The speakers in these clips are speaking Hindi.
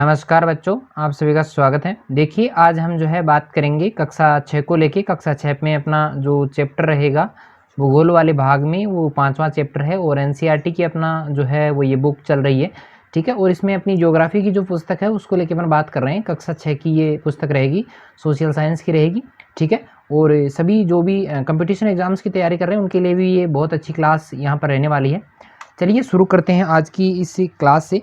नमस्कार बच्चों, आप सभी का स्वागत है। देखिए आज हम जो है बात करेंगे कक्षा 6 को लेके। कक्षा 6 में अपना जो चैप्टर रहेगा भूगोल वाले भाग में वो 5वां चैप्टर है और एनसीईआरटी की अपना जो है वो ये बुक चल रही है, ठीक है। और इसमें अपनी ज्योग्राफी की जो पुस्तक है उसको लेके अपन बात कर रहे हैं। कक्षा 6 की ये पुस्तक रहेगी, सोशल साइंस की रहेगी, ठीक है। और सभी जो भी कंपटीशन एग्जाम्स की तैयारी कर रहे हैं उनके लिए भी ये बहुत अच्छी क्लास यहाँ पर रहने वाली है। चलिए शुरू करते हैं आज की इस क्लास से।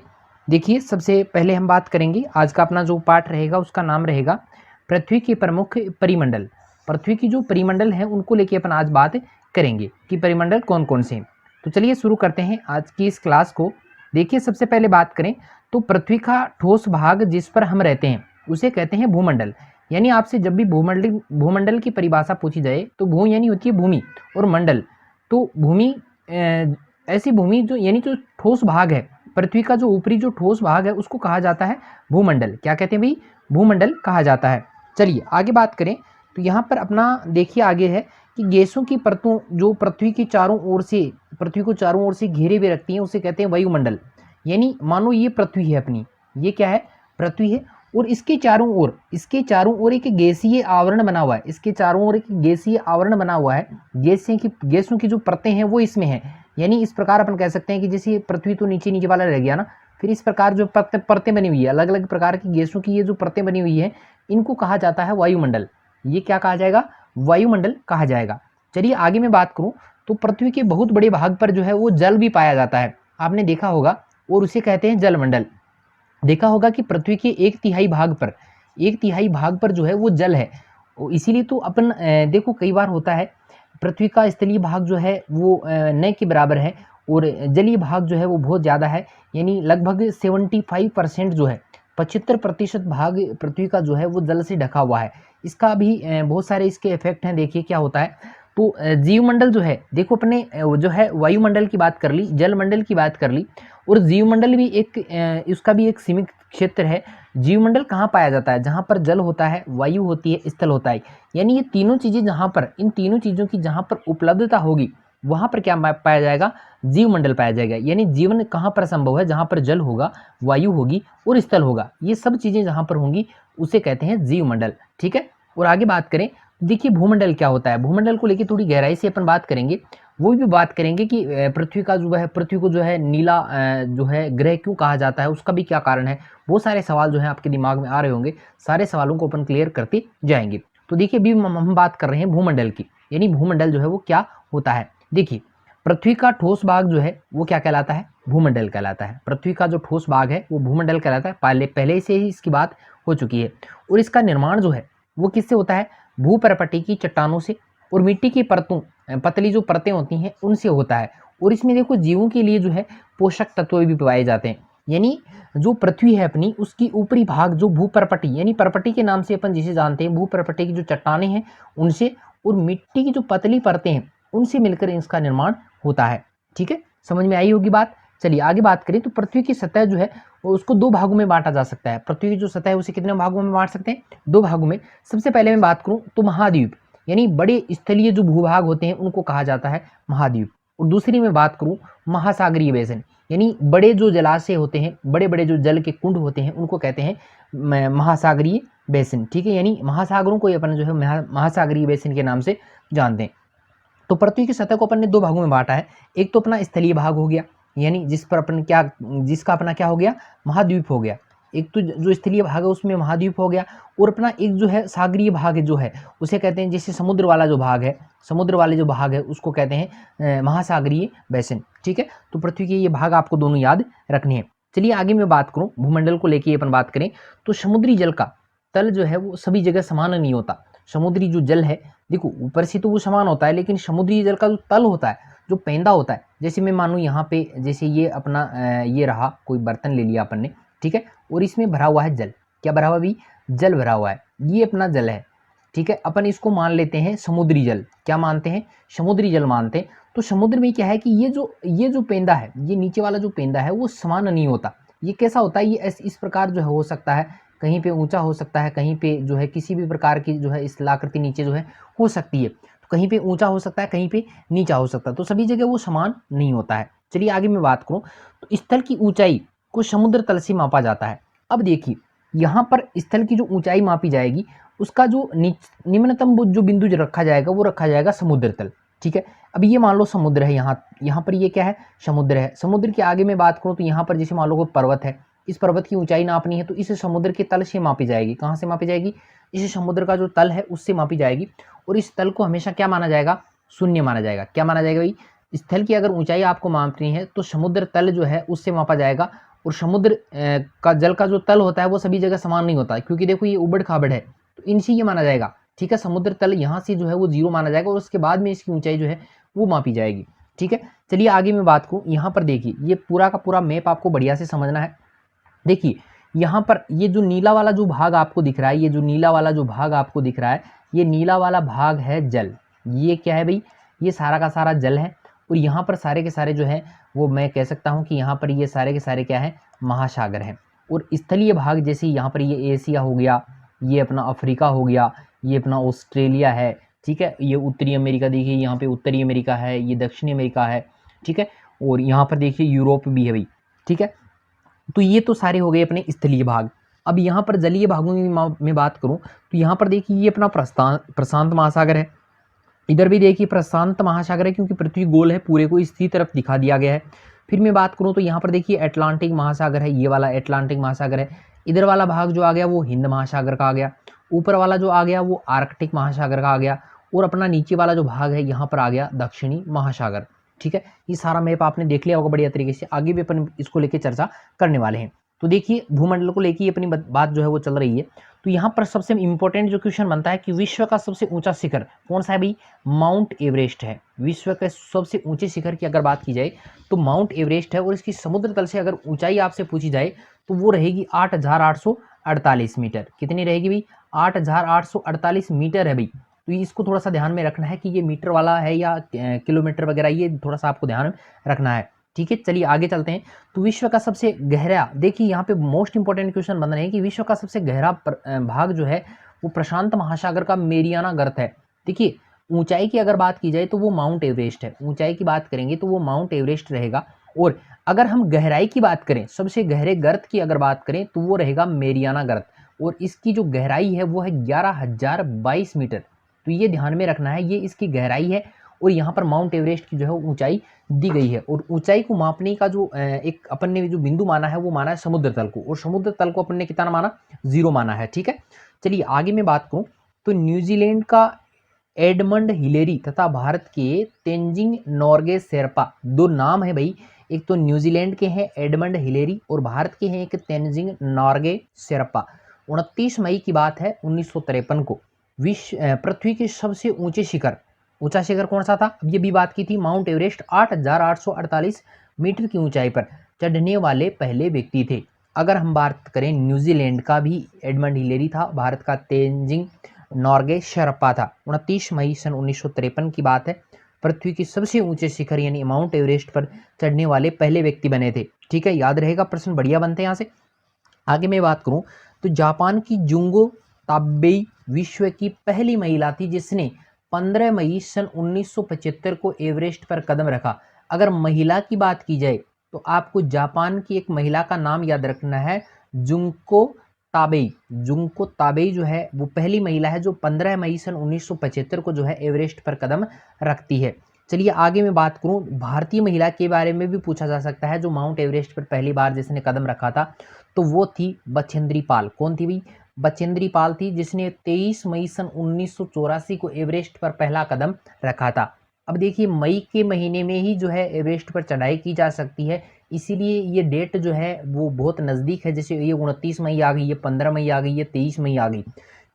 देखिए सबसे पहले हम बात करेंगे, आज का अपना जो पाठ रहेगा उसका नाम रहेगा पृथ्वी के प्रमुख परिमंडल। पृथ्वी की जो परिमंडल है उनको लेके अपन आज बात करेंगे कि परिमंडल कौन कौन से हैं। तो चलिए शुरू करते हैं आज की इस क्लास को। देखिए सबसे पहले बात करें तो पृथ्वी का ठोस भाग जिस पर हम रहते हैं उसे कहते हैं भूमंडल। यानी आपसे जब भी भूमंडल भूमंडल की परिभाषा पूछी जाए तो भू यानी होती है भूमि और मंडल तो भूमि ऐसी भूमि जो यानी जो ठोस भाग है, पृथ्वी का जो ऊपरी जो ठोस भाग है उसको कहा जाता है भूमंडल। क्या कहते हैं भाई? भूमंडल कहा जाता है। चलिए आगे बात करें तो यहाँ पर अपना देखिए आगे है कि गैसों की परतों जो पृथ्वी की चारों ओर से पृथ्वी को चारों ओर से घेरे हुए रखती हैं उसे कहते हैं वायुमंडल। यानी मानो ये पृथ्वी है अपनी, ये क्या है? पृथ्वी है और इसके चारों ओर एक गैसीय आवरण बना हुआ है। इसके चारों ओर एक गैसीय आवरण बना हुआ है। गैसों की जो परतें हैं वो इसमें है। यानी इस प्रकार अपन कह सकते हैं कि जैसे पृथ्वी तो नीचे नीचे वाला रह गया ना, फिर इस प्रकार जो परतें बनी हुई है, अलग अलग प्रकार की गैसों की ये जो परतें बनी हुई है इनको कहा जाता है वायुमंडल। ये क्या कहा जाएगा? वायुमंडल कहा जाएगा। चलिए आगे मैं बात करूं तो पृथ्वी के बहुत बड़े भाग पर जो है वो जल भी पाया जाता है, आपने देखा होगा, और उसे कहते हैं जलमंडल। देखा होगा कि पृथ्वी के एक तिहाई भाग पर जो है वो जल है। इसीलिए तो अपन देखो कई बार होता है पृथ्वी का स्थलीय भाग जो है वो न के बराबर है और जलीय भाग जो है वो बहुत ज़्यादा है। यानी लगभग 75% जो है, 75% भाग पृथ्वी का जो है वो जल से ढका हुआ है। इसका भी बहुत सारे इसके इफेक्ट हैं। देखिए क्या होता है तो जीवमंडल जो है, देखो अपने जो है वायुमंडल की बात कर ली, जलमंडल की बात कर ली, और जीवमंडल भी एक इसका भी एक सीमित क्षेत्र है। जीवमंडल कहाँ पाया जाता है? जहाँ पर जल होता है, वायु होती है, स्थल होता है। यानी ये तीनों चीजें जहाँ पर, इन तीनों चीजों की जहाँ पर उपलब्धता होगी वहां पर क्या पाया जाएगा? जीवमंडल पाया जाएगा। यानी जीवन कहाँ पर संभव है? जहाँ पर जल होगा, वायु होगी और स्थल होगा, ये सब चीजें जहाँ पर होंगी उसे कहते हैं जीवमंडल, ठीक है। और आगे बात करें, देखिए भूमंडल क्या होता है। भूमंडल को लेकर थोड़ी गहराई से अपन बात करेंगे। वो भी बात करेंगे कि पृथ्वी का जो है, पृथ्वी को जो है नीला जो है ग्रह क्यों कहा जाता है, उसका भी क्या कारण है। बहुत सारे सवाल जो है आपके दिमाग में आ रहे होंगे, सारे सवालों को अपन क्लियर करते जाएंगे। तो देखिए अभी हम बात कर रहे हैं भूमंडल की। यानी भूमंडल जो है वो क्या होता है। देखिए पृथ्वी का ठोस भाग जो है वो क्या कहलाता है? भूमंडल कहलाता है। पृथ्वी का जो ठोस भाग है वो भूमंडल कहलाता है। पहले से ही इसकी बात हो चुकी है। और इसका निर्माण जो है वो किससे होता है? भूपर्पटी की चट्टानों से और मिट्टी की परतों, पतली जो परतें होती हैं उनसे होता है। और इसमें देखो जीवों के लिए जो है पोषक तत्व भी पाए जाते हैं। यानी जो पृथ्वी है अपनी उसकी ऊपरी भाग जो भूपर्पटी, यानी पर्पटी के नाम से अपन जिसे जानते हैं, भूपर्पटी की जो चट्टानें हैं उनसे और मिट्टी की जो पतली परतें हैं उनसे मिलकर इसका निर्माण होता है, ठीक है। समझ में आई होगी बात। चलिए आगे बात करें तो पृथ्वी की सतह जो है उसको दो भागों में बांटा जा सकता है। पृथ्वी की जो सतह है उसे कितने भागों में बांट सकते हैं? दो भागों में। सबसे पहले मैं बात करूं तो महाद्वीप, यानी बड़े स्थलीय जो भूभाग होते हैं उनको कहा जाता है महाद्वीप। और दूसरी में बात करूं महासागरीय बेसिन, यानी बड़े जो जलाशय होते हैं, बड़े बड़े जो जल के कुंड होते हैं उनको कहते हैं महासागरीय बेसिन, ठीक है। यानी महासागरों को अपन जो है महासागरीय बेसिन के नाम से जानते हैं। तो पृथ्वी की सतह को अपन ने दो भागों में बांटा है। एक तो अपना स्थलीय भाग हो गया, यानी जिसका अपना क्या हो गया? महाद्वीप हो गया। एक तो जो स्थलीय भाग है उसमें महाद्वीप हो गया। और अपना एक जो है सागरीय भाग जो है उसे कहते हैं, जैसे समुद्र वाला जो भाग है, समुद्र वाले जो भाग है उसको कहते हैं महासागरीय बेसिन, ठीक है। तो पृथ्वी के ये भाग आपको दोनों याद रखने हैं। चलिए आगे मैं बात करूं भूमंडल को लेकर अपन बात करें तो समुद्री जल का तल जो है वो सभी जगह समान नहीं होता। समुद्री जो जल है, देखो ऊपर से तो वो समान होता है, लेकिन समुद्री जल का जो तल होता है, जो पेंदा होता है, जैसे मैं मानूं यहाँ पे, जैसे ये अपना ये रहा, कोई बर्तन ले लिया अपन ने, ठीक है, और इसमें भरा हुआ है जल। क्या भरा हुआ? भी जल भरा हुआ है, ये अपना जल है, ठीक है। अपन इसको मान लेते हैं समुद्री जल। क्या मानते हैं? समुद्री जल मानते हैं। तो समुद्र में क्या है कि ये जो पेंदा है, ये नीचे वाला जो पेंदा है वो समान नहीं होता। ये कैसा होता है? ये इस प्रकार जो है हो सकता है, कहीं पे ऊंचा हो सकता है, कहीं पे जो है किसी भी प्रकार की जो है स्थलाकृति नीचे जो है हो सकती है। तो कहीं पे ऊंचा हो सकता है, कहीं पे नीचा हो सकता है, तो सभी जगह वो समान नहीं होता है। चलिए आगे मैं बात करूं तो स्थल की ऊंचाई को समुद्र तल से मापा जाता है। अब देखिए यहाँ पर स्थल की जो ऊंचाई मापी जाएगी, उसका जो निम्नतम जो बिंदु जो रखा जाएगा वो रखा जाएगा समुद्र तल। ठीक है, अब ये मान लो समुद्र है, यहाँ पर ये क्या है, समुद्र है। समुद्र के आगे मैं बात करूँ तो यहाँ पर जैसे मान लो कोई पर्वत है, इस पर्वत की ऊंचाई नापनी है तो इस समुद्र के तल से मापी जाएगी। कहाँ से मापी जाएगी? इस समुद्र का जो तल है उससे मापी जाएगी। और इस तल को हमेशा क्या माना जाएगा? शून्य माना जाएगा। क्या माना जाएगा भाई? स्थल की अगर ऊंचाई आपको मापनी है तो समुद्र तल जो है उससे मापा जाएगा। और समुद्र का जल का जो तल होता है वो सभी जगह समान नहीं होता है, क्योंकि देखो ये उबड़ खाबड़ है, तो इनसे ये माना जाएगा। ठीक है, समुद्र तल यहाँ से जो है वो 0 माना जाएगा और उसके बाद में इसकी ऊंचाई जो है वो मापी जाएगी। ठीक है, चलिए आगे मैं बात करूँ। यहाँ पर देखिए ये पूरा का पूरा मैप आपको बढ़िया से समझना है। देखिए यहाँ पर ये जो नीला वाला जो भाग आपको दिख रहा है, ये जो नीला वाला जो भाग आपको दिख रहा है, ये नीला वाला भाग है जल। ये क्या है भाई? ये सारा का सारा जल है। और यहाँ पर सारे के सारे जो है वो मैं कह सकता हूँ कि यहाँ पर ये सारे के सारे क्या है? महासागर हैं। और स्थलीय भाग जैसे यहाँ पर ये एशिया हो गया, ये अपना अफ्रीका हो गया, ये अपना ऑस्ट्रेलिया है। ठीक है, ये उत्तरी अमेरिका, देखिए यहाँ पे उत्तरी अमेरिका है, ये दक्षिणी अमेरिका है। ठीक है, और यहाँ पर देखिए यूरोप भी है भाई। ठीक है, तो ये तो सारे हो गए अपने स्थलीय भाग। अब यहाँ पर जलीय भागों की मैं बात करूँ तो यहाँ पर देखिए ये अपना प्रशांत महासागर है। इधर भी देखिए प्रशांत महासागर है, क्योंकि पृथ्वी गोल है, पूरे को इसी तरफ दिखा दिया गया है। फिर मैं बात करूँ तो यहाँ पर देखिए अटलांटिक महासागर है, ये वाला अटलांटिक महासागर है। इधर वाला भाग जो आ गया वो हिंद महासागर का आ गया। ऊपर वाला जो आ गया वो आर्कटिक महासागर का आ गया। और अपना नीचे वाला जो भाग है यहाँ पर आ गया दक्षिणी महासागर। ठीक है, ये सारा मैप आपने देख लिया होगा बढ़िया तरीके से। आगे भी अपन इसको लेके चर्चा करने वाले हैं। तो देखिए भूमंडल को लेके अपनी बात जो है वो चल रही है। तो यहाँ पर सबसे इंपॉर्टेंट जो क्वेश्चन बनता है कि विश्व का सबसे ऊंचा शिखर कौन सा है भाई? माउंट एवरेस्ट है। विश्व के सबसे ऊंचे शिखर की अगर बात की जाए तो माउंट एवरेस्ट है। और इसकी समुद्र तल से अगर ऊंचाई आपसे पूछी जाए तो वो रहेगी 8,848 मीटर। कितनी रहेगी भाई? 8,848 मीटर है भाई। तो इसको थोड़ा सा ध्यान में रखना है कि ये मीटर वाला है या किलोमीटर वगैरह, ये थोड़ा सा आपको ध्यान रखना है। ठीक है, चलिए आगे चलते हैं। तो विश्व का सबसे गहरा, देखिए यहाँ पे मोस्ट इंपॉर्टेंट क्वेश्चन बन रहे हैं कि विश्व का सबसे गहरा भाग जो है वो प्रशांत महासागर का मेरियाना गर्त है। देखिए ऊंचाई की अगर बात की जाए तो वो माउंट एवरेस्ट है। ऊंचाई की बात करेंगे तो वो माउंट एवरेस्ट रहेगा। और अगर हम गहराई की बात करें, सबसे गहरे गर्त की अगर बात करें तो वो रहेगा मेरियाना गर्त। और इसकी जो गहराई है वो है 11,022 मीटर। तो ये ध्यान में रखना है, ये इसकी गहराई है। और यहाँ पर माउंट एवरेस्ट की जो है ऊंचाई दी गई है। और ऊंचाई को मापने का जो एक अपन ने जो बिंदु माना है वो माना है समुद्र तल को। और समुद्र तल को अपन ने कितना माना? 0 माना है। ठीक है, चलिए आगे मैं बात करूं तो न्यूजीलैंड का एडमंड हिलेरी तथा भारत के तेंजिंग नोर्गे शेरपा, दो नाम है भाई। एक तो न्यूजीलैंड के हैं एडमंड हिलेरी और भारत के हैं एक तेंजिंग नोर्गे शेरपा। 29 मई की बात है 1953 को पृथ्वी के सबसे ऊंचे शिखर, ऊंचा शिखर कौन सा था? अब ये भी बात की थी, माउंट एवरेस्ट 8,848 मीटर की ऊंचाई पर चढ़ने वाले पहले व्यक्ति थे। अगर हम बात करें न्यूजीलैंड का भी एडमंड हिलेरी था, भारत का तेंजिंग नोर्गे शेरपा था। 29 मई सन 1953 की बात है। पृथ्वी के सबसे ऊंचे शिखर यानी माउंट एवरेस्ट पर चढ़ने वाले पहले व्यक्ति बने थे। ठीक है, याद रहेगा, प्रश्न बढ़िया बनते हैं यहाँ से। आगे मैं बात करूं तो जापान की जुंगो ताबेई विश्व की पहली महिला थी जिसने 15 मई सन 1975 को एवरेस्ट पर कदम रखा। अगर महिला की बात की जाए तो आपको जापान की एक महिला का नाम याद रखना है, जुंको ताबेई। जुंको ताबेई जो है वो पहली महिला है जो 15 मई सन 1975 को जो है एवरेस्ट पर कदम रखती है। चलिए आगे मैं बात करूं, भारतीय महिला के बारे में भी पूछा जा सकता है जो माउंट एवरेस्ट पर पहली बार जिसने कदम रखा था, तो वो थी बछेंद्री पाल। कौन थी भाई? बछेंद्री पाल थी, जिसने 23 मई सन 1984 को एवरेस्ट पर पहला कदम रखा था। अब देखिए मई के महीने में ही जो है एवरेस्ट पर चढ़ाई की जा सकती है, इसीलिए ये डेट जो है वो बहुत नज़दीक है। जैसे ये 29 मई आ गई, ये 15 मई आ गई, ये 23 मई आ गई,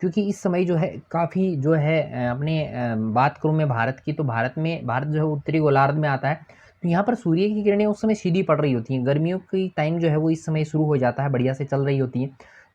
क्योंकि इस समय जो है काफ़ी जो है अपने बात करूँ मैं भारत की, तो भारत जो है उत्तरी गोलार्ध में आता है। तो यहाँ पर सूर्य की किरणें उस समय सीधी पड़ रही होती हैं। गर्मियों की टाइम जो है वो इस समय शुरू हो जाता है, बढ़िया से चल रही होती है,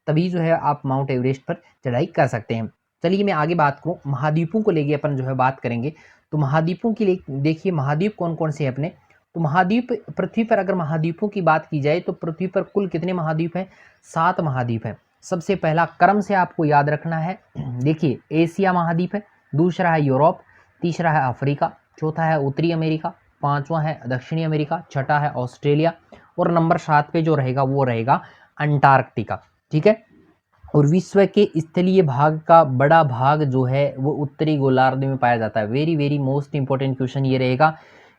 तभी जो है आप माउंट एवरेस्ट पर चढ़ाई कर सकते हैं। चलिए मैं आगे बात करूँ, महाद्वीपों को लेके अपन जो है बात करेंगे। तो महाद्वीपों के लिए देखिए महाद्वीप कौन कौन से हैं अपने। तो महाद्वीप पृथ्वी पर अगर महाद्वीपों की बात की जाए तो पृथ्वी पर कुल कितने महाद्वीप हैं? 7 महाद्वीप हैं। सबसे पहला क्रम से आपको याद रखना है, देखिए एशिया महाद्वीप है, दूसरा है यूरोप, तीसरा है अफ्रीका, चौथा है उत्तरी अमेरिका, पांचवा है दक्षिणी अमेरिका, छठा है ऑस्ट्रेलिया और नंबर 7 पे जो रहेगा वो रहेगा अंटार्कटिका, ठीक है। और विश्व के स्थलीय भाग का बड़ा भाग जो है वो उत्तरी गोलार्ध में पाया जाता है। Very very most important question ये रहेगा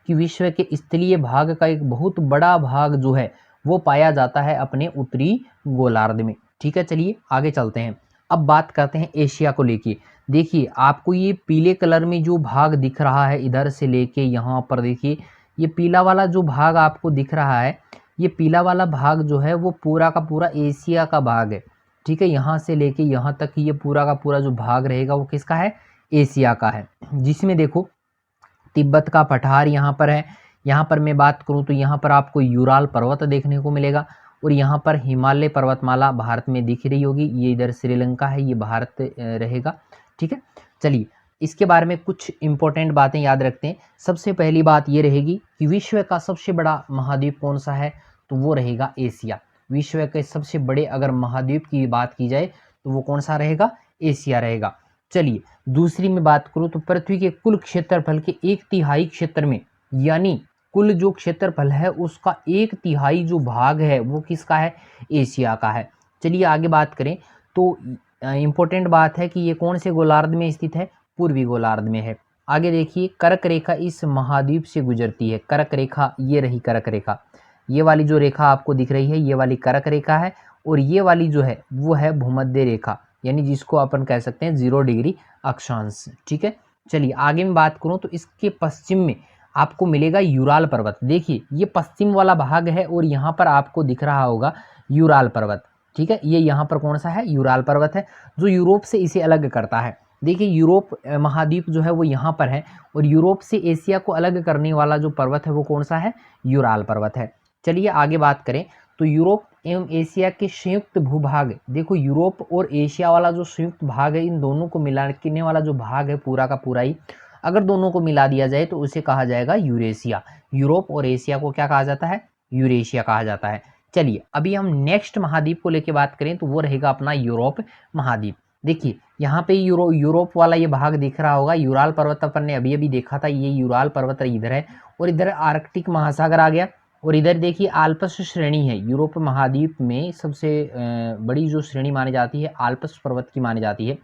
कि विश्व के स्थलीय भाग का एक बहुत बड़ा भाग जो है वो पाया जाता है अपने उत्तरी गोलार्ध में, ठीक है। चलिए आगे चलते हैं, अब बात करते हैं एशिया को लेके। देखिए आपको ये पीले कलर में जो भाग दिख रहा है इधर से लेके यहाँ पर, देखिए ये पीला वाला जो भाग आपको दिख रहा है, ये पीला वाला भाग जो है वो पूरा का पूरा एशिया का भाग है, ठीक है। यहाँ से लेके यहाँ तक ये पूरा का पूरा जो भाग रहेगा वो किसका है, एशिया का है। जिसमें देखो तिब्बत का पठार यहाँ पर है, यहाँ पर मैं बात करूँ तो यहाँ पर आपको यूराल पर्वत देखने को मिलेगा, और यहाँ पर हिमालय पर्वतमाला भारत में दिख रही होगी, ये इधर श्रीलंका है, ये भारत रहेगा, ठीक है। चलिए इसके बारे में कुछ इंपॉर्टेंट बातें याद रखते हैं। सबसे पहली बात ये रहेगी कि विश्व का सबसे बड़ा महाद्वीप कौन सा है, तो वो रहेगा एशिया। विश्व के सबसे बड़े अगर महाद्वीप की बात की जाए तो वो कौन सा रहेगा, एशिया रहेगा। चलिए दूसरी में बात करूँ तो पृथ्वी के कुल क्षेत्रफल के 1/3 क्षेत्र में, यानी कुल जो क्षेत्रफल है उसका 1/3 जो भाग है वो किसका है, एशिया का है। चलिए आगे बात करें तो इम्पोर्टेंट बात है कि ये कौन से गोलार्ध में स्थित है, पूर्वी गोलार्ध में है। आगे देखिए कर्क रेखा इस महाद्वीप से गुजरती है, कर्क रेखा ये रही, कर्क रेखा ये वाली जो रेखा आपको दिख रही है ये वाली कर्क रेखा है, और ये वाली जो है वो है भूमध्य रेखा, यानी जिसको अपन कह सकते हैं 0 डिग्री अक्षांश, ठीक है। चलिए आगे मैं बात करूं तो इसके पश्चिम में आपको मिलेगा यूराल पर्वत। देखिए ये पश्चिम वाला भाग है और यहाँ पर आपको दिख रहा होगा यूराल पर्वत, ठीक है। ये यहाँ पर कौन सा है, यूराल पर्वत है, जो यूरोप से इसे अलग करता है। देखिए यूरोप महाद्वीप जो है वो यहाँ पर है, और यूरोप से एशिया को अलग करने वाला जो पर्वत है वो कौन सा है, यूराल पर्वत है। चलिए आगे बात करें तो यूरोप एवं एशिया के संयुक्त भूभाग, देखो यूरोप और एशिया वाला जो संयुक्त भाग है, इन दोनों को मिलाने वाला जो भाग है पूरा का पूरा ही, अगर दोनों को मिला दिया जाए तो उसे कहा जाएगा यूरेशिया। यूरोप और एशिया को क्या कहा जाता है, यूरेशिया कहा जाता है। चलिए अभी हम नेक्स्ट महाद्वीप को लेकर बात करें तो वो रहेगा अपना यूरोप महाद्वीप। देखिए यहाँ पे यूरोप वाला ये भाग दिख रहा होगा, यूराल पर्वत अपन ने अभी अभी देखा था, ये यूराल पर्वत इधर है, और इधर आर्कटिक महासागर आ गया, और इधर देखिए आल्प्स श्रेणी है। यूरोप महाद्वीप में सबसे बड़ी जो श्रेणी मानी जाती है आल्प्स पर्वत की मानी जाती है।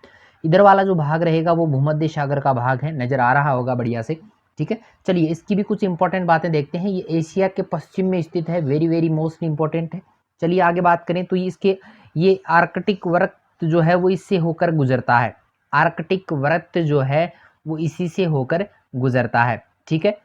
इधर वाला जो भाग रहेगा वो भूमध्य सागर का भाग है, नजर आ रहा होगा बढ़िया से, ठीक है। चलिए इसकी भी कुछ इंपॉर्टेंट बातें देखते हैं। ये एशिया के पश्चिम में स्थित है, वेरी वेरी मोस्ट इंपॉर्टेंट है। चलिए आगे बात करें तो इसके ये आर्कटिक वृत्त जो है वो इससे होकर गुजरता है, आर्कटिक वृत्त जो है वो इसी से होकर गुजरता है, ठीक है।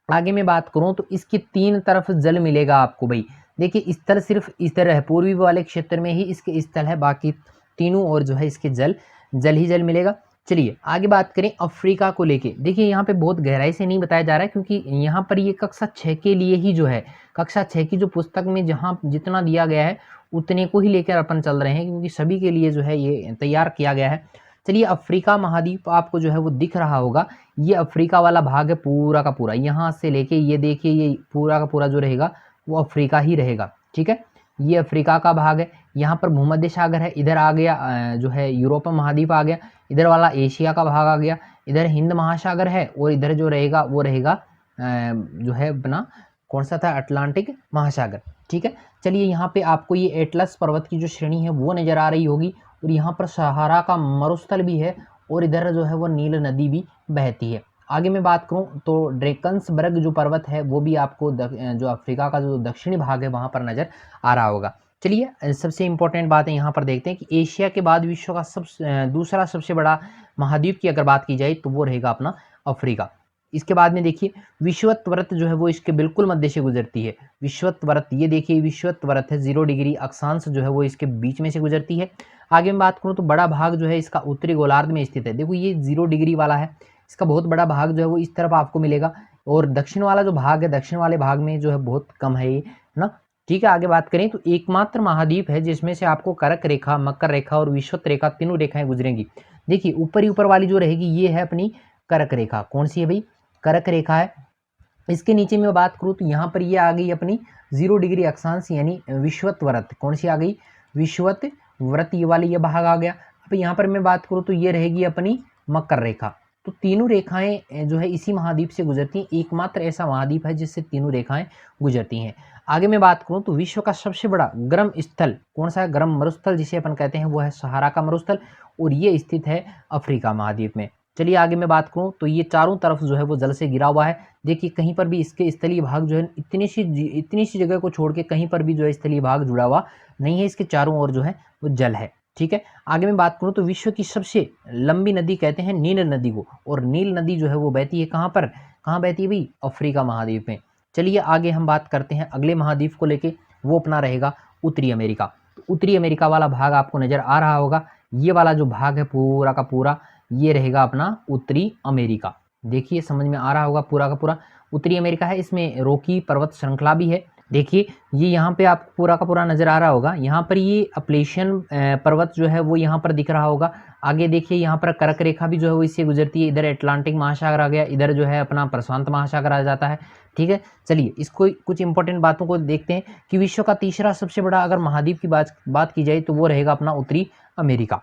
आगे मैं बात करूं तो इसकी 3 तरफ जल मिलेगा आपको भाई। देखिए स्थल सिर्फ इस तरह है, पूर्वी वाले क्षेत्र में ही इसके स्थल है, बाकी तीनों और जो है इसके जल ही जल मिलेगा। चलिए आगे बात करें अफ्रीका को लेके। देखिए यहाँ पे बहुत गहराई से नहीं बताया जा रहा है, क्योंकि यहाँ पर ये कक्षा 6 के लिए ही जो है, कक्षा 6 की जो पुस्तक में जहाँ जितना दिया गया है उतने को ही लेकर अपन चल रहे हैं, क्योंकि सभी के लिए जो है ये तैयार किया गया है। चलिए अफ्रीका महाद्वीप आपको जो है वो दिख रहा होगा, ये अफ्रीका वाला भाग है पूरा का पूरा, यहाँ से लेके ये देखिए ये पूरा का पूरा जो रहेगा वो अफ्रीका ही रहेगा, ठीक है। ये अफ्रीका का भाग है, यहाँ पर भूमध्य सागर है, इधर आ गया जो है यूरोप महाद्वीप आ गया, इधर वाला एशिया का भाग आ गया, इधर हिंद महासागर है, और इधर जो रहेगा वो रहेगा जो है अपना कौन सा था, अटलांटिक महासागर, ठीक है। चलिए यहाँ पे आपको ये एटलस पर्वत की जो श्रेणी है वो नजर आ रही होगी, और यहाँ पर सहारा का मरुस्थल भी है, और इधर जो है वो नील नदी भी बहती है। आगे मैं बात करूं तो ड्रेकन्सबर्ग जो पर्वत है वो भी आपको जो अफ्रीका का जो दक्षिणी भाग है वहां पर नजर आ रहा होगा। चलिए सबसे इंपॉर्टेंट बात है यहाँ पर देखते हैं कि एशिया के बाद विश्व का दूसरा सबसे बड़ा महाद्वीप की अगर बात की जाए तो वो रहेगा अपना अफ्रीका। इसके बाद में देखिए विषुवत वृत्त जो है वो इसके बिल्कुल मध्य से गुजरती है। विषुवत वृत्त ये देखिए विषुवत वृत्त है, 0 डिग्री अक्षांश जो है वो इसके बीच में से गुजरती है। आगे मैं बात करूँ तो बड़ा भाग जो है इसका उत्तरी गोलार्ध में स्थित है। देखो ये 0 डिग्री वाला है, इसका बहुत बड़ा भाग जो है वो इस तरफ आपको मिलेगा, और दक्षिण वाला जो भाग है दक्षिण वाले भाग में जो है बहुत कम है ये ना, ठीक है। आगे बात करें तो एकमात्र महाद्वीप है जिसमें से आपको कर्क रेखा, मकर रेखा और विषुवत रेखा तीनों रेखाएं गुजरेंगी। देखिए ऊपर वाली जो रहेगी ये है अपनी कर्क रेखा, कौन सी है भाई, कर्क रेखा है। इसके नीचे में बात करूँ तो यहाँ पर ये आ गई अपनी 0 डिग्री अक्षांश यानी विषुवत वृत्त, कौन सी आ गई, विषुवत वृत्त, ये वाली ये भाग आ गया। अब यहाँ पर मैं बात करूँ तो ये रहेगी अपनी मकर रेखा। तो तीनों रेखाएं जो है इसी महाद्वीप से गुजरती हैं, एकमात्र ऐसा महाद्वीप है जिससे तीनों रेखाएं गुजरती हैं। आगे मैं बात करूं तो विश्व का सबसे बड़ा गर्म स्थल कौन सा है, गर्म मरुस्थल जिसे अपन कहते हैं वो है सहारा का मरुस्थल, और ये स्थित है अफ्रीका महाद्वीप में। चलिए आगे मैं बात करूं तो ये चारों तरफ जो है वो जल से घिरा हुआ है। देखिए कहीं पर भी इसके स्थलीय भाग जो है इतनी सी जगह को छोड़ के कहीं पर भी जो है स्थलीय भाग जुड़ा हुआ नहीं है, इसके चारों ओर जो है वो जल है। ठीक है, आगे मैं बात करूं तो विश्व की सबसे लंबी नदी कहते हैं नील नदी को, और नील नदी जो है वो बहती है कहाँ पर, कहाँ बहती है भाई, अफ्रीका महाद्वीप में। चलिए आगे हम बात करते हैं अगले महाद्वीप को लेके, वो अपना रहेगा उत्तरी अमेरिका। तो उत्तरी अमेरिका वाला भाग आपको नजर आ रहा होगा, ये वाला जो भाग है पूरा का पूरा ये रहेगा अपना उत्तरी अमेरिका। देखिए समझ में आ रहा होगा, पूरा का पूरा उत्तरी अमेरिका है। इसमें रॉकी पर्वत श्रृंखला भी है। देखिए ये यहाँ पे आपको पूरा का पूरा नजर आ रहा होगा, यहाँ पर ये अपलेशियन पर्वत जो है वो यहाँ पर दिख रहा होगा। आगे देखिए यहाँ पर कर्क रेखा भी जो है वो इससे गुजरती है, इधर अटलांटिक महासागर आ गया, इधर जो है अपना प्रशांत महासागर आ जाता है। ठीक है, चलिए इसको कुछ इंपॉर्टेंट बातों को देखते हैं कि विश्व का तीसरा सबसे बड़ा अगर महाद्वीप की बात की जाए तो वो रहेगा अपना उत्तरी अमेरिका।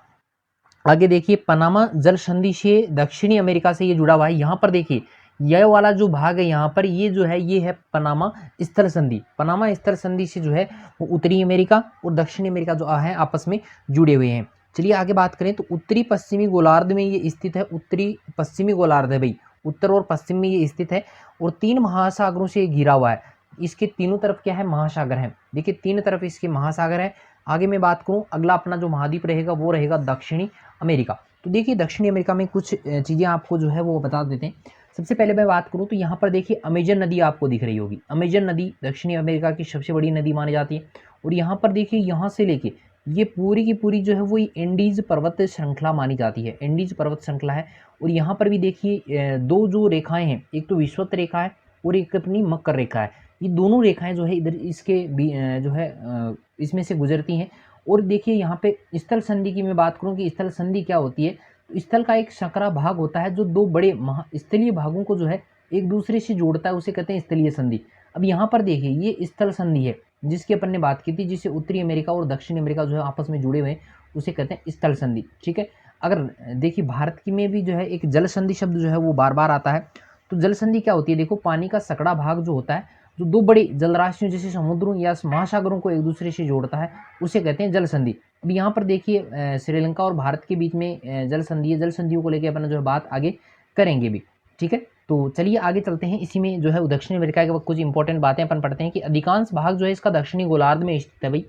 आगे देखिए पनामा जल संधि से दक्षिणी अमेरिका से ये जुड़ा हुआ है। यहाँ पर देखिए यह वाला जो भाग है यहाँ पर ये जो है ये है पनामा स्थल संधि। पनामा स्थल संधि से जो है वो उत्तरी अमेरिका और दक्षिणी अमेरिका जो है आपस में जुड़े हुए हैं। चलिए आगे बात करें तो उत्तरी पश्चिमी गोलार्ध में ये स्थित है, उत्तरी पश्चिमी गोलार्ध है भाई, उत्तर और पश्चिम में ये स्थित है, और 3 महासागरों से घिरा हुआ है। इसके तीनों तरफ क्या है, महासागर है। देखिए 3 तरफ इसके महासागर है। आगे मैं बात करूं अगला अपना जो महाद्वीप रहेगा वो रहेगा दक्षिणी अमेरिका। तो देखिए दक्षिणी अमेरिका में कुछ चीज़ें आपको जो है वो बता देते हैं। सबसे पहले मैं बात करूं तो यहाँ पर देखिए अमेजन नदी आपको दिख रही होगी। अमेजन नदी दक्षिणी अमेरिका की सबसे बड़ी नदी मानी जाती है, और यहाँ पर देखिए यहाँ से लेके ये पूरी की पूरी जो है वो एंडीज पर्वत श्रृंखला मानी जाती है, एंडीज पर्वत श्रृंखला है। और यहाँ पर भी देखिए 2 जो रेखाएं हैं, एक तो विषुवत रेखा है और एक अपनी मकर रेखा है। ये दोनों रेखाएं जो है इधर इसके जो है इसमें से गुजरती हैं। और देखिए यहाँ पे स्थल संधि की मैं बात करूँ कि स्थल संधि क्या होती है, तो स्थल का एक संकरा भाग होता है जो 2 बड़े स्थलीय भागों को जो है एक दूसरे से जोड़ता है, उसे कहते हैं स्थलीय संधि। अब यहाँ पर देखिए ये स्थल संधि है जिसकी अपन ने बात की थी, जिसे उत्तरी अमेरिका और दक्षिण अमेरिका जो है आपस में जुड़े हुए हैं, उसे कहते हैं स्थल संधि। ठीक है, अगर देखिए भारत की में भी जो है एक जल संधि शब्द जो है वो बार बार आता है। तो जल संधि क्या होती है, देखो पानी का सकड़ा भाग जो होता है जो 2 बड़े जलराशियों जैसे समुद्रों या महासागरों को एक दूसरे से जोड़ता है, उसे कहते हैं जल संधि। अब यहाँ पर देखिए श्रीलंका और भारत के बीच में जल संधि है, जल संधियों को लेकर अपन जो है बात आगे करेंगे भी। ठीक है, तो चलिए आगे चलते हैं। इसी में जो है दक्षिण अमेरिका के कुछ इंपॉर्टेंट बातें अपन पढ़ते हैं कि अधिकांश भाग जो है इसका दक्षिणी गोलार्ध में स्थित है भाई।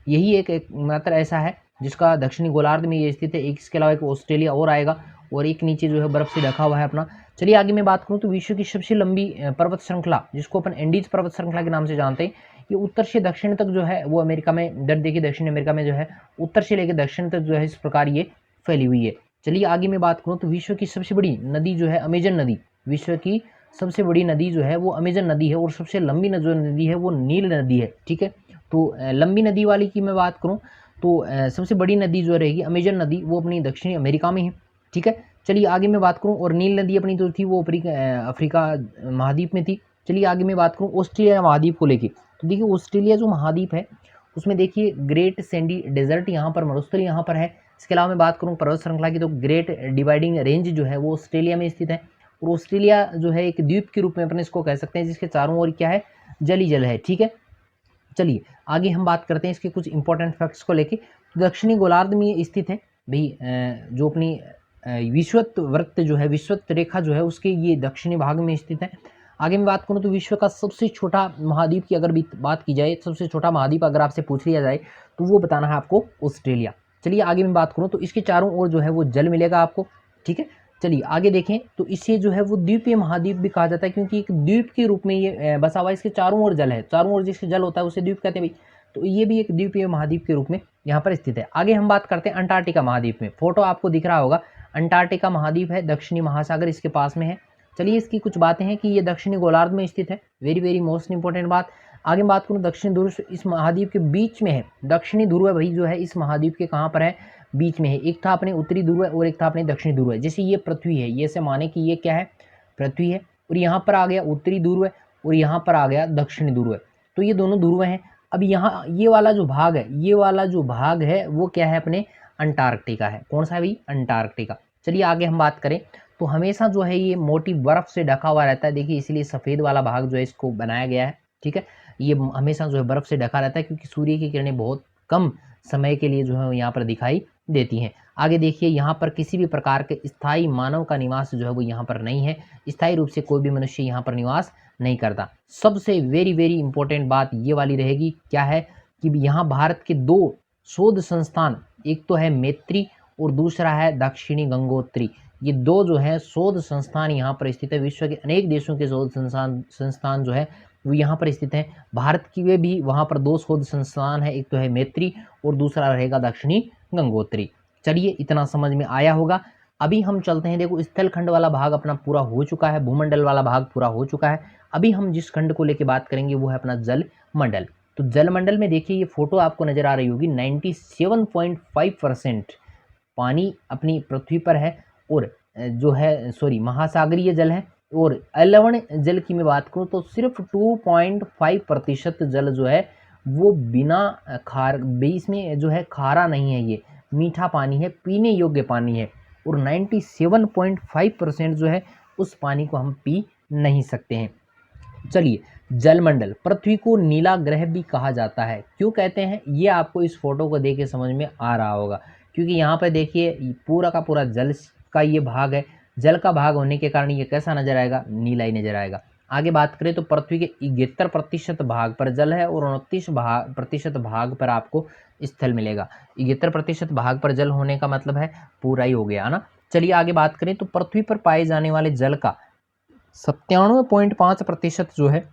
यही एक मात्र ऐसा है जिसका दक्षिणी गोलार्ध में ये स्थित है। एक इसके अलावा एक ऑस्ट्रेलिया और आएगा, और एक नीचे जो है बर्फ से ढका हुआ है अपना। चलिए आगे मैं बात करूं तो विश्व की सबसे लंबी पर्वत श्रृंखला जिसको अपन एंडीज पर्वत श्रृंखला के नाम से जानते हैं, ये उत्तर से दक्षिण तक जो है वो अमेरिका में, इधर देखिए दक्षिण अमेरिका में जो है उत्तर से लेकर दक्षिण तक जो है इस प्रकार ये फैली हुई है। चलिए आगे मैं बात करूं तो विश्व की सबसे बड़ी नदी जो है अमेजन नदी, विश्व की सबसे बड़ी नदी जो है वो अमेजन नदी है, और सबसे लंबी जो नदी है वो नील नदी है। ठीक है, तो लंबी नदी वाली की मैं बात करूँ तो सबसे बड़ी नदी जो रहेगी अमेजन नदी, वो अपनी दक्षिणी अमेरिका में है। ठीक है, चलिए आगे मैं बात करूं, और नील नदी अपनी जो थी वो अफ्रीका महाद्वीप में थी। चलिए आगे मैं बात करूं ऑस्ट्रेलिया महाद्वीप को लेके। तो देखिए ऑस्ट्रेलिया जो महाद्वीप है उसमें देखिए ग्रेट सैंडी डेजर्ट यहाँ पर, मरुस्थल यहाँ पर है। इसके अलावा मैं बात करूँ पर्वत श्रृंखला की तो ग्रेट डिवाइडिंग रेंज जो है वो ऑस्ट्रेलिया में स्थित है, और ऑस्ट्रेलिया जो है एक द्वीप के रूप में अपने इसको कह सकते हैं, जिसके चारों ओर क्या है, जल ही जल है। ठीक है, चलिए आगे हम बात करते हैं इसके कुछ इंपॉर्टेंट फैक्ट्स को लेके। दक्षिणी गोलार्ध में ये स्थित है भाई, जो अपनी विषुवत वृत्त जो है, विषुवत रेखा जो है उसके ये दक्षिणी भाग में स्थित है। आगे मैं बात करूं तो विश्व का सबसे छोटा महाद्वीप की अगर भी बात की जाए, सबसे छोटा महाद्वीप अगर आपसे पूछ लिया जाए तो वो बताना है आपको ऑस्ट्रेलिया। चलिए आगे मैं बात करूं तो इसके चारों ओर जो है वो जल मिलेगा आपको। ठीक है, चलिए आगे देखें तो इसे जो है वो द्वीपीय महाद्वीप भी कहा जाता है, क्योंकि एक द्वीप के रूप में ये बसा हुआ है, इसके चारों ओर जल है, चारों ओर जिसके जल होता है उसे द्वीप कहते हैं भाई। तो ये भी एक द्वीपीय महाद्वीप के रूप में यहाँ पर स्थित है। आगे हम बात करते हैं अंटार्कटिका महाद्वीप में। फोटो आपको दिख रहा होगा, अंटार्कटिका महाद्वीप है, दक्षिणी महासागर इसके पास में है। चलिए इसकी कुछ बातें हैं कि ये दक्षिणी गोलार्ध में स्थित है, वेरी वेरी मोस्ट इंपॉर्टेंट बात। आगे बात करूँ दक्षिण ध्रुव इस महाद्वीप के बीच में है, दक्षिणी ध्रुव भाई जो है इस महाद्वीप के कहाँ पर है, बीच में है। एक था अपने उत्तरी ध्रुव और एक था अपने दक्षिणी ध्रुव। जैसे ये पृथ्वी है, ये से माने कि ये क्या है, पृथ्वी है, और यहाँ पर आ गया उत्तरी ध्रुव और यहाँ पर आ गया दक्षिणी ध्रुव। तो ये दोनों ध्रुव हैं। अब यहाँ ये वाला जो भाग है, ये वाला जो भाग है वो क्या है, अपने अंटार्कटिका है। कौन सा भाई, अंटार्कटिका। चलिए आगे हम बात करें तो हमेशा जो है ये मोटी बर्फ से ढका हुआ रहता है, देखिए इसलिए सफ़ेद वाला भाग जो है इसको बनाया गया है। ठीक है, ये हमेशा जो है बर्फ़ से ढका रहता है, क्योंकि सूर्य की किरणें बहुत कम समय के लिए जो है यहाँ पर दिखाई देती हैं। आगे देखिए, यहाँ पर किसी भी प्रकार के स्थायी मानव का निवास जो है वो यहाँ पर नहीं है। स्थायी रूप से कोई भी मनुष्य यहाँ पर निवास नहीं करता। सबसे वेरी वेरी इंपॉर्टेंट बात ये वाली रहेगी, क्या है कि यहाँ भारत के 2 शोध संस्थान, एक तो है मैत्री और दूसरा है दक्षिणी गंगोत्री। ये 2 जो है शोध संस्थान यहाँ पर स्थित है। विश्व के अनेक देशों के शोध संस्थान जो है वो यहाँ पर स्थित हैं। भारत की वे भी वहाँ पर 2 शोध संस्थान है, एक तो है मैत्री और दूसरा रहेगा दक्षिणी गंगोत्री। चलिए, इतना समझ में आया होगा। अभी हम चलते हैं, देखो स्थल खंड वाला भाग अपना पूरा हो चुका है, भूमंडल वाला भाग पूरा हो चुका है। अभी हम जिस खंड को लेकर बात करेंगे वो है अपना जल मंडल। तो जल मंडल में देखिए, ये फोटो आपको नजर आ रही होगी, 97.5% पानी अपनी पृथ्वी पर है, और जो है महासागरीय जल है। और लवण जल की मैं बात करूं तो सिर्फ 2.5% जल जो है वो बिना खार, बीच में जो है खारा नहीं है, ये मीठा पानी है, पीने योग्य पानी है। और 97.5% जो है उस पानी को हम पी नहीं सकते हैं। चलिए, जलमंडल, पृथ्वी को नीला ग्रह भी कहा जाता है। क्यों कहते हैं, ये आपको इस फोटो को देख के समझ में आ रहा होगा, क्योंकि यहाँ पर देखिए पूरा का पूरा जल का ये भाग है। जल का भाग होने के कारण ये कैसा नजर आएगा, नीला ही नजर आएगा। आगे बात करें तो पृथ्वी के 71% भाग पर जल है और 29% भाग पर आपको स्थल मिलेगा। 71% भाग पर जल होने का मतलब है पूरा ही हो गया ना। चलिए आगे बात करें तो पृथ्वी पर पाए जाने वाले जल का 97.5% जो है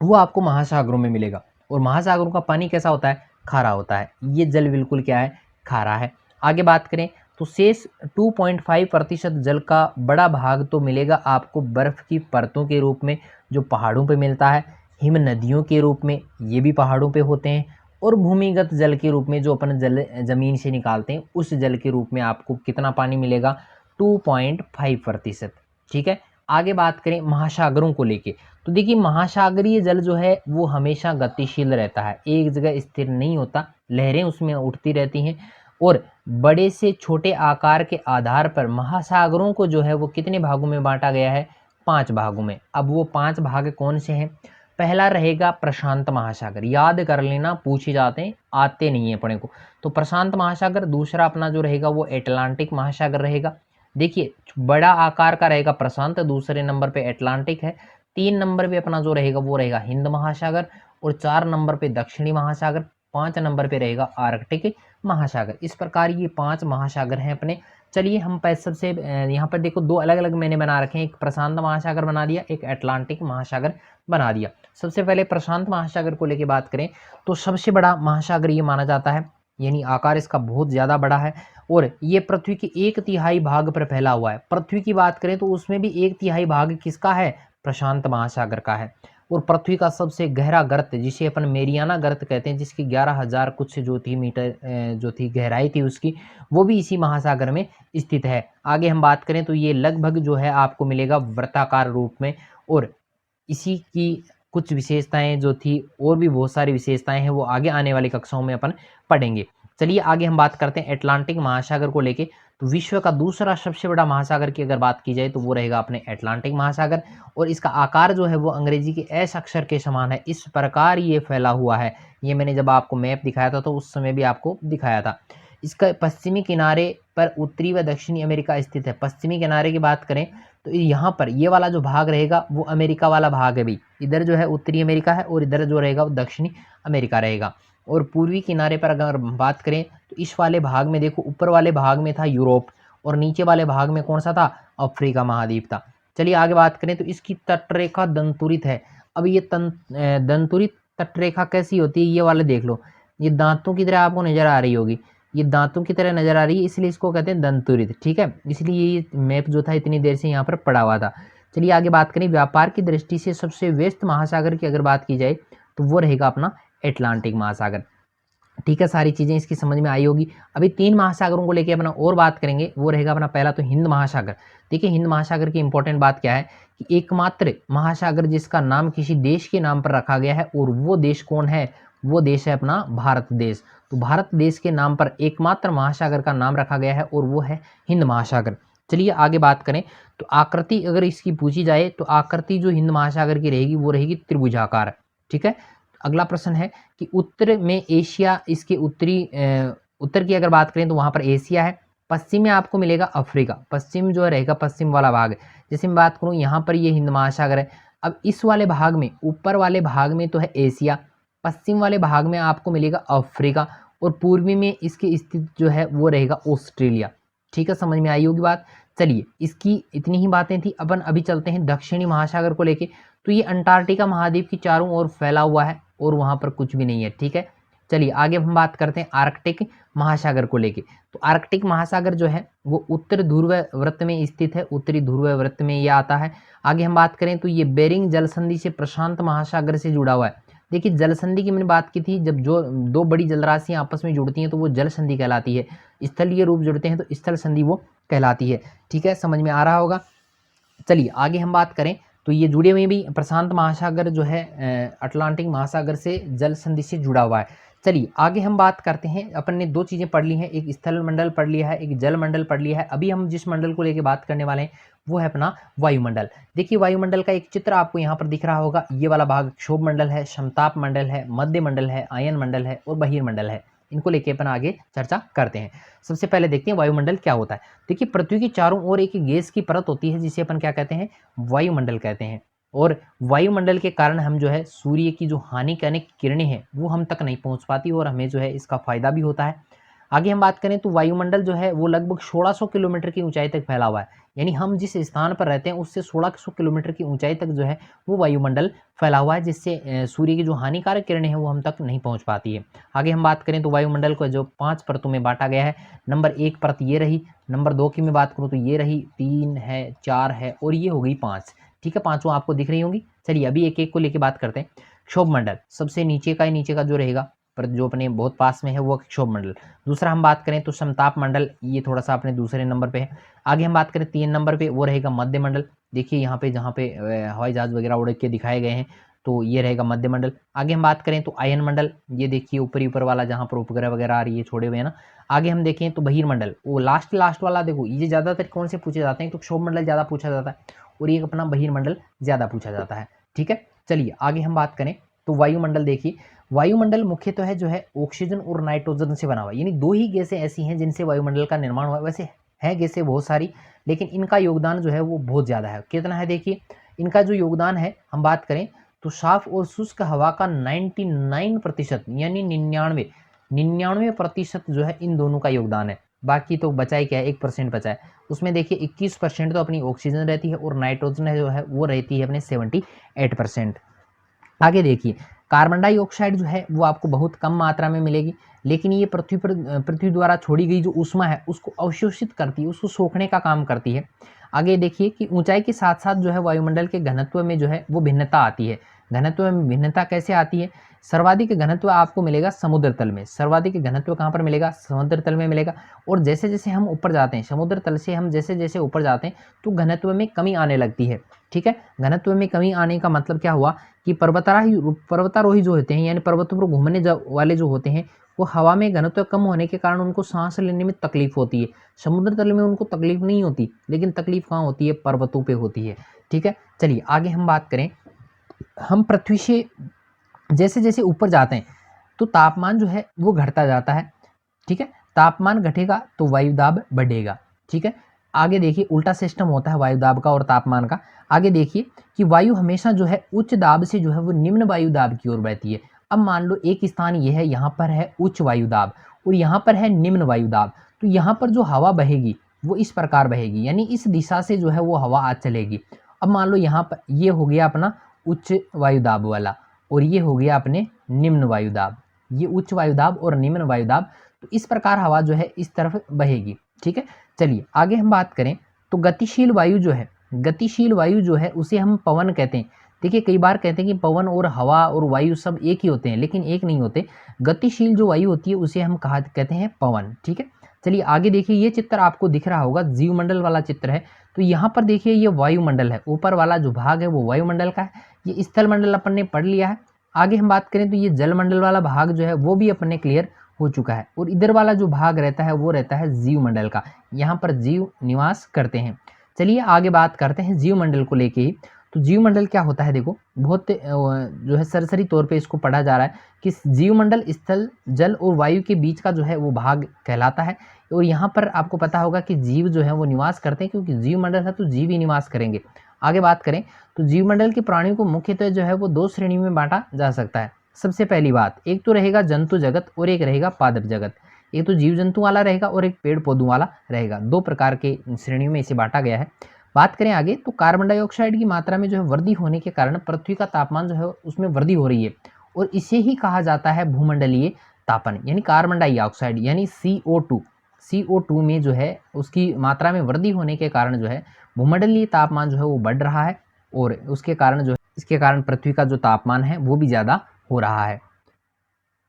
वो आपको महासागरों में मिलेगा। और महासागरों का पानी कैसा होता है, खारा होता है। ये जल बिल्कुल क्या है, खारा है। आगे बात करें तो शेष 2.5% जल का बड़ा भाग तो मिलेगा आपको बर्फ की परतों के रूप में, जो पहाड़ों पे मिलता है, हिम नदियों के रूप में, ये भी पहाड़ों पे होते हैं, और भूमिगत जल के रूप में जो अपन जल जमीन से निकालते हैं, उस जल के रूप में आपको कितना पानी मिलेगा, 2.5%। ठीक है। आगे बात करें महासागरों को लेके, तो देखिए महासागरीय जल जो है वो हमेशा गतिशील रहता है, एक जगह स्थिर नहीं होता, लहरें उसमें उठती रहती हैं। और बड़े से छोटे आकार के आधार पर महासागरों को जो है वो कितने भागों में बांटा गया है, 5 भागों में। अब वो 5 भाग कौन से हैं, पहला रहेगा प्रशांत महासागर, याद कर लेना, पूछे जाते हैं, आते नहीं है अपने को। तो प्रशांत महासागर। दूसरा अपना जो रहेगा वो एटलांटिक महासागर रहेगा। देखिए बड़ा आकार का रहेगा प्रशांत, दूसरे नंबर पे एटलांटिक है, 3 नंबर पे अपना जो रहेगा वो रहेगा हिंद महासागर, और 4 नंबर पे दक्षिणी महासागर, 5 नंबर पे रहेगा आर्कटिक महासागर। इस प्रकार ये 5 महासागर हैं अपने। चलिए हम सबसे यहाँ पर देखो 2 अलग अलग मैंने बना रखे हैं, एक प्रशांत महासागर बना दिया, एक अटलांटिक महासागर बना दिया। सबसे पहले प्रशांत महासागर को लेके बात करें तो सबसे बड़ा महासागर ये माना जाता है, यानी आकार इसका बहुत ज़्यादा बड़ा है, और ये पृथ्वी के 1/3 भाग पर फैला हुआ है। पृथ्वी की बात करें तो उसमें भी 1/3 भाग किसका है, प्रशांत महासागर का है। और पृथ्वी का सबसे गहरा गर्त, जिसे अपन मेरियाना गर्त कहते हैं, जिसकी 11,000 कुछ जो थी मीटर जो थी गहराई थी उसकी, वो भी इसी महासागर में स्थित है। आगे हम बात करें तो ये लगभग जो है आपको मिलेगा वृत्ताकार रूप में, और इसी की कुछ विशेषताएं जो थी, और भी बहुत सारी विशेषताएं हैं, वो आगे आने वाली कक्षाओं में अपन पढ़ेंगे। चलिए आगे हम बात करते हैं अटलांटिक महासागर को लेके। तो विश्व का दूसरा सबसे बड़ा महासागर की अगर बात की जाए तो वो रहेगा अपने अटलांटिक महासागर, और इसका आकार जो है वो अंग्रेजी के एस अक्षर के समान है, इस प्रकार ये फैला हुआ है। ये मैंने जब आपको मैप दिखाया था तो उस समय भी आपको दिखाया था। इसका पश्चिमी किनारे पर उत्तरी व दक्षिणी अमेरिका स्थित है। पश्चिमी किनारे की बात करें तो यहाँ पर ये वाला जो भाग रहेगा वो अमेरिका वाला भाग है भी, इधर जो है उत्तरी अमेरिका है और इधर जो रहेगा वो दक्षिणी अमेरिका रहेगा। और पूर्वी किनारे पर अगर बात करें तो इस वाले भाग में देखो, ऊपर वाले भाग में था यूरोप, और नीचे वाले भाग में कौन सा था, अफ्रीका महाद्वीप था। चलिए आगे बात करें तो इसकी तटरेखा दंतुरित है। अब ये दंतुरित तटरेखा कैसी होती है, ये वाले देख लो, ये दांतों की तरह आपको नजर आ रही होगी, ये दांतों की तरह नजर आ रही है, इसलिए इसको कहते हैं दंतुरित। ठीक है, इसलिए ये मैप जो था इतनी देर से यहाँ पर पड़ा हुआ था। चलिए आगे बात करें, व्यापार की दृष्टि से सबसे व्यस्त महासागर की अगर बात की जाए तो वो रहेगा अपना अटलांटिक महासागर। ठीक है, सारी चीज़ें इसकी समझ में आई होगी। अभी 3 महासागरों को लेके अपना और बात करेंगे, वो रहेगा अपना पहला तो हिंद महासागर। देखिए हिंद महासागर की इंपॉर्टेंट बात क्या है कि एकमात्र महासागर जिसका नाम किसी देश के नाम पर रखा गया है, और वो देश कौन है, वो देश है अपना भारत देश। तो भारत देश के नाम पर एकमात्र महासागर का नाम रखा गया है और वो है हिंद महासागर। चलिए आगे बात करें तो आकृति अगर इसकी पूछी जाए तो आकृति जो हिंद महासागर की रहेगी वो रहेगी त्रिभुजाकार। ठीक है, अगला प्रश्न है कि उत्तर में एशिया, इसके उत्तर की अगर बात करें तो वहाँ पर एशिया है। पश्चिम में आपको मिलेगा अफ्रीका, पश्चिम जो रहेगा पश्चिम वाला भाग। जैसे मैं बात करूँ यहाँ पर ये हिंद महासागर है। अब इस वाले भाग में, ऊपर वाले भाग में तो है एशिया, पश्चिम वाले भाग में आपको मिलेगा अफ्रीका, और पूर्वी में इसकी स्थिति जो है वो रहेगा ऑस्ट्रेलिया। ठीक है, समझ में आई होगी बात। चलिए, इसकी इतनी ही बातें थी। अपन अभी चलते हैं दक्षिणी महासागर को लेके। तो ये अंटार्कटिका महाद्वीप की चारों ओर फैला हुआ है और वहाँ पर कुछ भी नहीं है। ठीक है, चलिए आगे हम बात करते हैं आर्कटिक महासागर को लेके। तो आर्कटिक महासागर जो है वो उत्तर ध्रुव वृत्त में स्थित है, उत्तरी ध्रुव वृत्त में ये आता है। आगे हम बात करें तो ये बेरिंग जल संधि से प्रशांत महासागर से जुड़ा हुआ है। देखिए, जल संधि की मैंने बात की थी, जब जो दो बड़ी जलराशियां आपस में जुड़ती हैं तो वो जल संधि कहलाती है। स्थलीय रूप जुड़ते हैं तो स्थल संधि वो कहलाती है। ठीक है, समझ में आ रहा होगा। चलिए आगे हम बात करें तो ये जुड़े हुए भी प्रशांत महासागर जो है अटलांटिक महासागर से जल संधि से जुड़ा हुआ है। चलिए आगे हम बात करते हैं। अपन ने दो चीज़ें पढ़ ली हैं, एक स्थल मंडल पढ़ लिया है, एक जल मंडल पढ़ लिया है। अभी हम जिस मंडल को लेकर बात करने वाले हैं वो है अपना वायुमंडल। देखिए, वायुमंडल का एक चित्र आपको यहाँ पर दिख रहा होगा। ये वाला भाग क्षोभ मंडल है, समताप मंडल है, मध्य मंडल है, आयन मंडल है और बहिर्मंडल है। इनको लेके अपन आगे चर्चा करते हैं। सबसे पहले देखते हैं वायुमंडल क्या होता है। देखिए, पृथ्वी के चारों ओर एक गैस की परत होती है जिसे अपन क्या कहते हैं, वायुमंडल कहते हैं। और वायुमंडल के कारण हम जो है सूर्य की जो हानिकारक किरणें हैं वो हम तक नहीं पहुंच पाती और हमें जो है इसका फायदा भी होता है। आगे हम बात करें तो वायुमंडल जो है वो लगभग 1600 किलोमीटर की ऊंचाई तक फैला हुआ है। यानी हम जिस स्थान पर रहते हैं उससे 1600 किलोमीटर की ऊंचाई तक जो है वो वायुमंडल फैला हुआ है, जिससे सूर्य की जो हानिकारक किरणें हैं वो हम तक नहीं पहुंच पाती है। आगे हम बात करें तो वायुमंडल को जो 5 परतों में बांटा गया है। नंबर 1 परत ये रही, नंबर 2 की मैं बात करूँ तो ये रही, 3 है, 4 है और ये हो गई 5। ठीक है, पांचों आपको दिख रही होंगी। चलिए अभी एक एक को लेके बात करते हैं। क्षोभ मंडल सबसे नीचे का ही नीचे का जो रहेगा, पर जो अपने बहुत पास में है वो क्षोभ मंडल। दूसरा हम बात करें तो समताप मंडल, ये थोड़ा सा अपने दूसरे नंबर पे है। आगे हम बात करें 3 नंबर पे, वो रहेगा मध्य मंडल। देखिए यहाँ पे जहाँ पे हवाई जहाज वगैरह उड़ के दिखाए गए हैं तो ये रहेगा मध्य मंडल। आगे हम बात करें तो आयन मंडल, ये देखिए ऊपरी ऊपर वाला जहाँ पर उपग्रह वगैरह आ रही है छोड़े हुए हैं ना। आगे हम देखें तो बहिर्मंडल, वो लास्ट वाला देखो, ये ज्यादातर कौन से पूछे जाते हैं तो क्षोभ मंडल ज्यादा पूछा जाता है और ये अपना बहिर्मंडल ज्यादा पूछा जाता है। ठीक है, चलिए आगे हम बात करें तो वायुमंडल। देखिए, वायुमंडल मुख्यतः है जो है ऑक्सीजन और नाइट्रोजन से बना हुआ है, यानी दो ही गैसें ऐसी हैं जिनसे वायुमंडल का निर्माण हुआ है। वैसे है गैसें बहुत सारी, लेकिन इनका योगदान जो है वो बहुत ज़्यादा है। कितना है देखिए, इनका जो योगदान है हम बात करें तो साफ और शुष्क हवा का 99% यानी 99% जो है इन दोनों का योगदान है। बाकी तो बचा ही क्या है, 1% बचा है। उसमें देखिए 21% तो अपनी ऑक्सीजन रहती है और नाइट्रोजन जो है वो रहती है अपने 78%। आगे देखिए, कार्बन डाइऑक्साइड जो है वो आपको बहुत कम मात्रा में मिलेगी, लेकिन ये पृथ्वी द्वारा छोड़ी गई जो ऊष्मा है उसको अवशोषित करती है, उसको सोखने का काम करती है। आगे देखिए कि ऊंचाई के साथ साथ जो है वायुमंडल के घनत्व में जो है वो भिन्नता आती है। घनत्व में भिन्नता कैसे आती है? सर्वाधिक घनत्व आपको मिलेगा समुद्र तल में। सर्वाधिक घनत्व कहाँ पर मिलेगा? समुद्र तल में मिलेगा। और जैसे जैसे हम ऊपर जाते हैं, समुद्र तल से हम जैसे जैसे ऊपर जाते हैं तो घनत्व में कमी आने लगती है। ठीक है, घनत्व में कमी आने का मतलब क्या हुआ कि पर्वतारोही जो होते हैं, यानी पर्वतों पर घूमने वाले जो होते हैं, वो हवा में घनत्व कम होने के कारण उनको सांस लेने में तकलीफ होती है। समुद्र तल में उनको तकलीफ नहीं होती, लेकिन तकलीफ कहाँ होती है? पर्वतों पे होती है। ठीक है, चलिए आगे हम बात करें। हम पृथ्वी से जैसे जैसे ऊपर जाते हैं तो तापमान जो है वो घटता जाता है। ठीक है, तापमान घटेगा तो वायुदाब बढ़ेगा। ठीक है, आगे देखिए उल्टा सिस्टम होता है वायुदाब का और तापमान का। आगे देखिए कि वायु हमेशा जो है उच्च दाब से जो है वो निम्न वायुदाब की ओर बहती है। अब मान लो एक स्थान ये है, यहाँ पर है उच्च वायुदाब और यहाँ पर है निम्न वायुदाब, तो यहाँ पर जो हवा बहेगी वो इस प्रकार बहेगी, यानी इस दिशा से जो है वो हवा आज चलेगी। अब मान लो यहाँ पर ये हो गया अपना उच्च वायुदाब वाला और ये हो गया अपने निम्न वायुदाब, ये उच्च वायुदाब और निम्न वायुदाब। तो इस प्रकार हवा जो है इस तरफ बहेगी। ठीक है, चलिए आगे हम बात करें तो गतिशील वायु जो है उसे हम पवन कहते हैं। देखिए कई बार कहते हैं कि पवन और हवा और वायु सब एक ही होते हैं, लेकिन एक नहीं होते। गतिशील जो वायु होती है उसे हम कहते हैं पवन। ठीक है, चलिए आगे देखिए, ये चित्र आपको दिख रहा होगा, जीवमंडल वाला चित्र है। तो यहाँ पर देखिए ये वायुमंडल है, ऊपर वाला जो भाग है वो वायुमंडल का है। ये स्थल मंडल अपन ने पढ़ लिया है। आगे हम बात करें तो ये जलमंडल वाला भाग जो है वो भी अपन ने क्लियर हो चुका है। और इधर वाला जो भाग रहता है वो रहता है जीवमंडल का, यहाँ पर जीव निवास करते हैं। चलिए आगे बात करते हैं जीवमंडल को लेके ही। तो जीवमंडल क्या होता है, देखो बहुत जो है सरसरी तौर पे इसको पढ़ा जा रहा है कि जीवमंडल स्थल, जल और वायु के बीच का जो है वो भाग कहलाता है। और यहाँ पर आपको पता होगा कि जीव जो है वो निवास करते हैं, क्योंकि जीवमंडल है तो जीव ही निवास करेंगे। आगे बात करें तो जीवमंडल के प्राणियों को मुख्यतः जो है वो 2 श्रेणियों में बांटा जा सकता है। सबसे पहली बात, एक तो रहेगा जंतु जगत और एक रहेगा पादप जगत। एक तो जीव जंतु वाला रहेगा और एक पेड़ पौधों वाला रहेगा। 2 प्रकार के श्रेणियों में इसे बांटा गया है। बात करें आगे तो कार्बन डाइऑक्साइड की मात्रा में जो है वृद्धि होने के कारण पृथ्वी का तापमान जो है उसमें वृद्धि हो रही है, और इसे ही कहा जाता है भूमंडलीय तापन, यानी कार्बन डाइऑक्साइड यानी CO2। CO2 में जो है उसकी मात्रा में वृद्धि होने के कारण जो है भूमंडलीय तापमान जो है वो बढ़ रहा है, और उसके कारण जो है इसके कारण पृथ्वी का जो तापमान है वो भी ज़्यादा हो रहा है।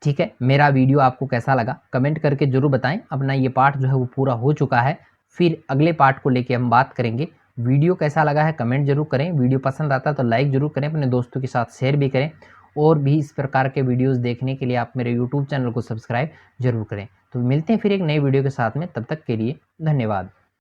ठीक है, मेरा वीडियो आपको कैसा लगा कमेंट करके जरूर बताएं। अपना ये पार्ट जो है वो पूरा हो चुका है, फिर अगले पार्ट को लेके हम बात करेंगे। वीडियो कैसा लगा है कमेंट जरूर करें, वीडियो पसंद आता है तो लाइक जरूर करें, अपने दोस्तों के साथ शेयर भी करें, और भी इस प्रकार के वीडियोस देखने के लिए आप मेरे यूट्यूब चैनल को सब्सक्राइब जरूर करें। तो मिलते हैं फिर एक नई वीडियो के साथ में, तब तक के लिए धन्यवाद।